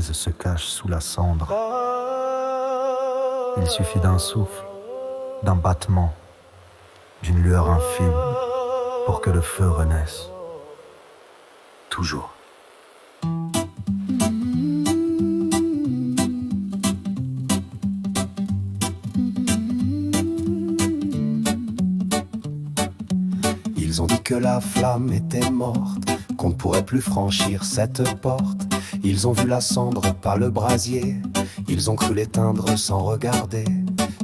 braise se cache sous la cendre. Il suffit d'un souffle, d'un battement, d'une lueur infime pour que le feu renaisse. Toujours. Ils ont dit que la flamme était morte, qu'on ne pourrait plus franchir cette porte. Ils ont vu la cendre par le brasier, ils ont cru l'éteindre sans regarder.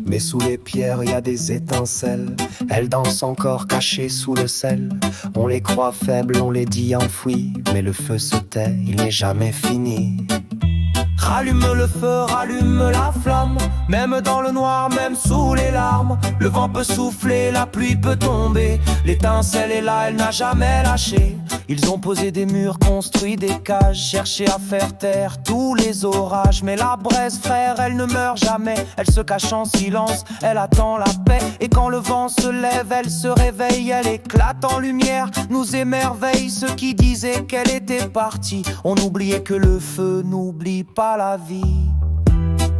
Mais sous les pierres y a des étincelles, elles dansent encore cachées sous le sel. On les croit faibles, on les dit enfouis, mais le feu se tait, il n'est jamais fini. Rallume le feu, rallume la flamme, même dans le noir, même sous les larmes. Le vent peut souffler, la pluie peut tomber, l'étincelle est là, elle n'a jamais lâché. Ils ont posé des murs, construit des cages, cherché à faire taire tous les orages. Mais la braise, frère, elle ne meurt jamais, elle se cache en silence, elle attend la paix. Et quand le vent se lève, elle se réveille, elle éclate en lumière, nous émerveille. Ceux qui disaient qu'elle était partie, on oubliait que le feu n'oublie pas la vie.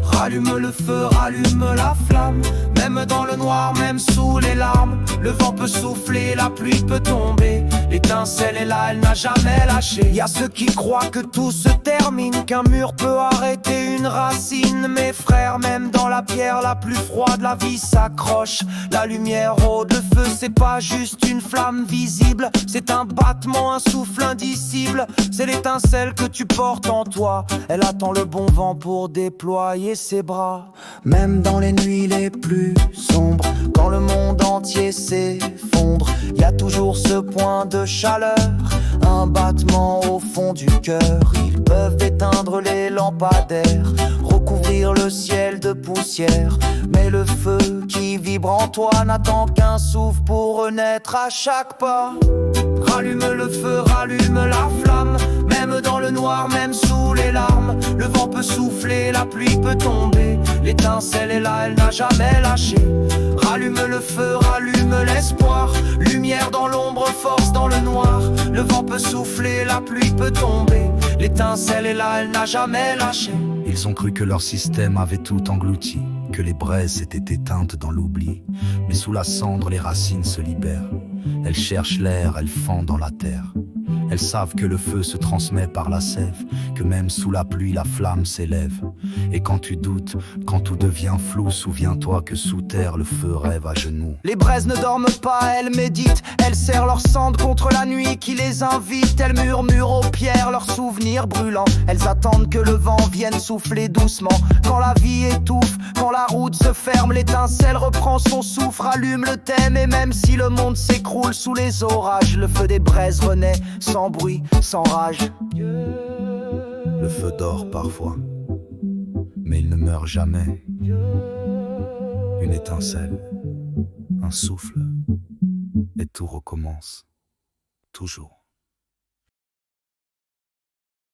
Rallume le feu, rallume la flamme, même dans le noir, même sous les larmes. Le vent peut souffler, la pluie peut tomber, l'étincelle est là, elle n'a jamais lâché. Y a ceux qui croient que tout se termine, qu'un mur peut arrêter une racine. Mes frères, même dans la pierre la plus froide, la vie s'accroche, la lumière rôde. Le feu, c'est pas juste une flamme visible, c'est un battement, un souffle indicible. C'est l'étincelle que tu portes en toi, elle attend le bon vent pour déployer ses bras. Même dans les nuits les plus sombres, quand le monde entier s'effondre, y a toujours ce point de chaleur, un battement au fond du cœur. Ils peuvent éteindre les lampadaires, recouvrir le ciel de poussière, mais le feu qui vibre en toi n'attend qu'un souffle pour renaître à chaque pas. Rallume le feu, rallume la flamme, même dans le noir, même sous les larmes. Le vent peut souffler, la pluie peut tomber, l'étincelle est là, elle n'a jamais lâché. Rallume le feu, rallume l'espoir, lumière dans l'ombre, force dans le noir. Le vent peut souffler, la pluie peut tomber, l'étincelle est là, elle n'a jamais lâché. Ils ont cru que leur système avait tout englouti, que les braises étaient éteintes dans l'oubli. Mais sous la cendre, les racines se libèrent. Elles cherchent l'air, elles fendent dans la terre. Elles savent que le feu se transmet par la sève, que même sous la pluie la flamme s'élève. Et quand tu doutes, quand tout devient flou, souviens-toi que sous terre le feu rêve à genoux. Les braises ne dorment pas, elles méditent, elles serrent leurs cendres contre la nuit qui les invite. Elles murmurent aux pierres leurs souvenirs brûlants, elles attendent que le vent vienne souffler doucement. Quand la vie étouffe, quand la route se ferme, l'étincelle reprend son souffle, allume le thème. Et même si le monde s'écroule sous les orages, le feu des braises renaît sans bruit, sans rage. Le feu dort parfois, mais il ne meurt jamais. Une étincelle, un souffle, et tout recommence, toujours.